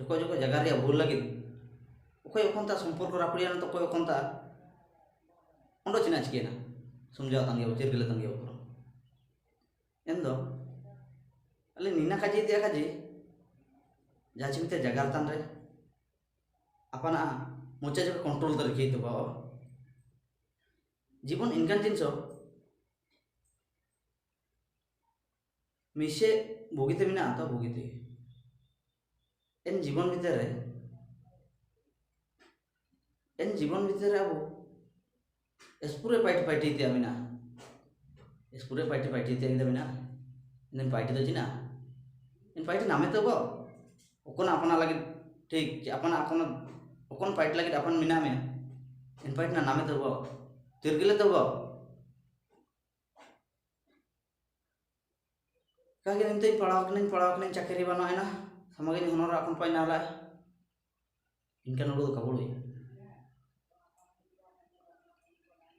ᱡᱚᱠᱷᱚᱱ ᱡᱚᱠᱷᱚᱱ ᱡᱟᱭᱜᱟ ᱨᱮᱭᱟᱜ ᱵᱷᱩᱞ ᱞᱟᱹᱜᱤᱫ ᱚᱠᱚᱭ ᱚᱠᱚᱱ ᱛᱟ ᱥᱚᱢᱯᱚᱨᱠᱚ ᱨᱟᱯᱲᱤᱭᱟᱱ ᱛᱚ ᱚᱠᱚᱭ ᱚᱠᱚᱱ ᱛᱟ ᱚᱸᱰᱮ ᱪᱤᱱᱟ ᱪᱤᱠᱟᱹᱭᱱᱟ ᱥᱚᱢझᱟᱣ ᱛᱟᱱ ᱜᱮᱭᱟ ᱪᱤᱨᱜᱟᱹᱞ ᱛᱟᱱ ᱜᱮᱭᱟ ᱵᱚ ᱮᱱ ᱫᱚ अली नीना काजे दिया काजे जहाँ चिमते जगार तान रे अपना मोचा जो कंट्रोल तर रखी तो बाबा जीवन इनकान जिनसो मिसे भोगिते मिना आता भोगिते एन जीवन भीतर अब स्पूरे पाइटी ते मिना स्पूरे पाइटी ते मिना इन पाइटी तो जिना इन पाइटी नामे तो बो ओकोन अपना लगे ठीक अपना अपन ओकोन पाइट लगे अपन मिना में इन पाइट ना नामे तो बो तिरगिले तो बो कागे निते पढ़ाव कने चाकरी बना है ना समागे नि होनर अपन पाइ नाला इनका नोडो काबुल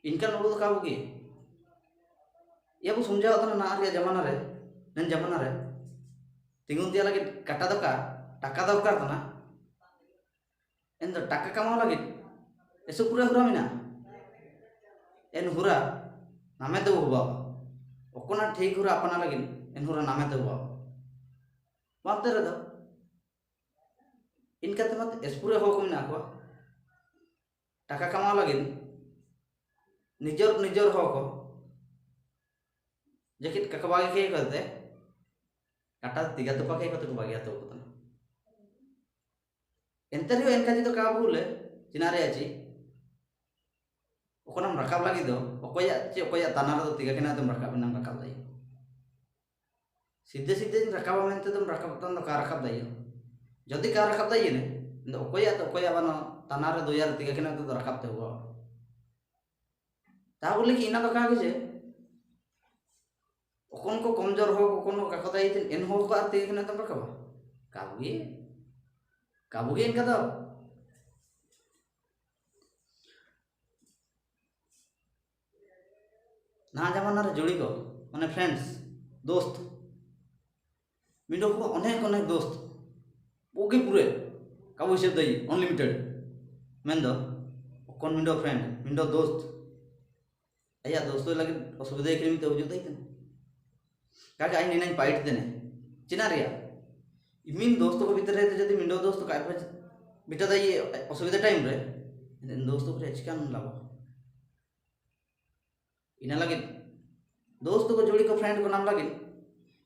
इनका नोडो काबुगे ये बो समझाओ तना ना रे जमाना रे नन जमाना रे तिंगुन दिया लगे काटा दका टाका दरकार तना एन दो टाका कमाओ लगे एसो पूरा हुरा मिना एन हुरा नामे तो हुआ ओकोना ठीक हुरा अपना लगे एन हुरा नामे तो हुआ मानते रे दो इनका तमत एसपुरे हो को मिना को टाका कमाओ लगे निजर हो को जैकेट ककबागे के करते काटा तिगा तो पाके को बागिया तो पता एंतरियो एनका जी तो का बोले चिनारे आची ओकोनम रकाब लगी दो ओकोया तानार तो तिगा केना तुम रकाब नाम रकाब दाई सीधे रकाब मेनते तुम रकाब तन का रकाब दाई जदी का रकाब दाई ने ओकोया बनो तानार दो यार तिगा केना तो रकाब ते हुआ ता बोले कि इना तो का जे ओकोन को कमजोर हो ओकोन को काकदाई एन हो को आते केना तुम रकाब काबुगे इनका तो ना जमाना रे जोड़ी को माने फ्रेंड्स दोस्त मिंडो को अनेक दोस्त ओके पूरे काबू हिसाब दई अनलिमिटेड मेन दो ओकोन मिंडो फ्रेंड मिंडो दोस्त आया दोस्तों लगे असुविधा के लिए तो वजूद दई काके आई नेना पाइट देने चिना रिया इमिन दोस्तों को भीतर रहते जदी मिंडो दोस्त का बिटा दाई असुविधा टाइम रे दोस्तों को चिकान लाभ इना लगे दोस्त को जोड़ी को फ्रेंड को नाम लगे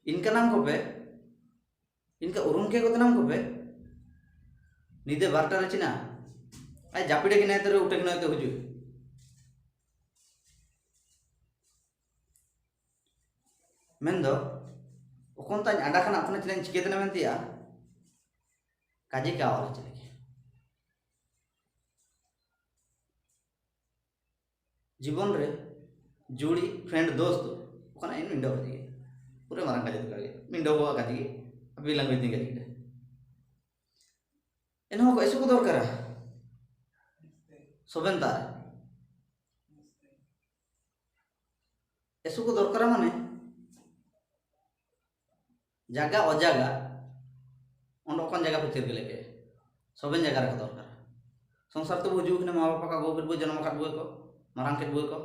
इनका नाम को पे इनका उरुम के को नाम को पे निदे बारटा रे चिना आई जापिडे के नाते रे उठे के नाते हुजु मेंदो ओकोन ताई आडा खाना अपने चिना चिके देना मेंतिया काजे का और चले जीवन रे जोड़ी फ्रेंड दोस्त ओकना इन मिंडो काजे पूरे मारंग काजे कागे मिंडो को काजे अभी लंग बिती काजे एन हो को ऐसे को दरकार सोबेन तार ऐसे को दरकार माने जागा अजागा ओंडो कोन जगह पे चिरगले के सोबेन जगह रे दरकार संसार तो बुझु ने माँ बाप का गोबर बो जन्म काट बुए को मारंग के बुए को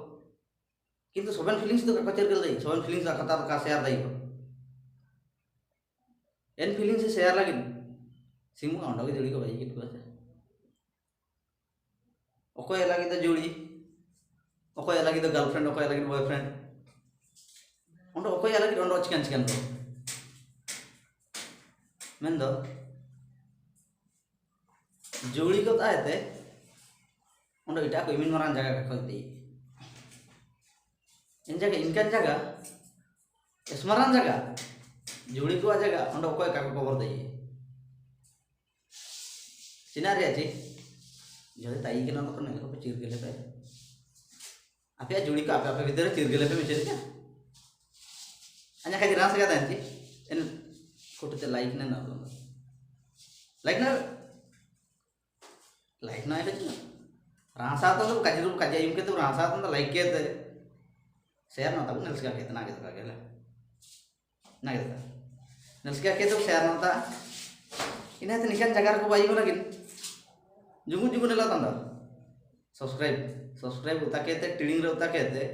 किंतु सोबेन फीलिंग्स तो का चिरगल दई सोबेन फीलिंग्स का का शेयर दई को एन फीलिंग्स से शेयर लगे सिमु ओंडो के जोड़ी को भाई कित को ओकोय लगे तो जोड़ी ओकोय लगे तो गर्लफ्रेंड ओकोय लगे बॉयफ्रेंड ओंडो ओकोय लगे ओंडो चिकन को मेन दो जोड़ी को ताते ओंडो इटा को इमिन मारान जगह का खोलती इन जगह इनका जगह स्मरण जगह जोड़ी को जगह ओंडो कोई का खबर दई सिनारी आछि जदे ताई के नाम को ने को चिर गेले पे आपे जोड़ी को आपे भीतर चिर गेले पे मिचे क्या अन्या खाई रास का दांती इन फोटो ते लाइक ना लाइक ना है ना रासा तो काजे युम के तो रासा तो लाइक के ते शेयर ना तब नल्स का कितना के तो गेला ना के नल्स का के तो शेयर ना था इन्हें निकान जगह को बाई लगिन जुगु जुगु नेला तंदा सब्सक्राइब उता कहते टिडिंग रे उता कहते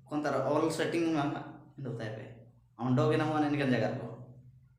कौन तार ऑल सेटिंग में उता पे अंडो के नाम निकान जगह को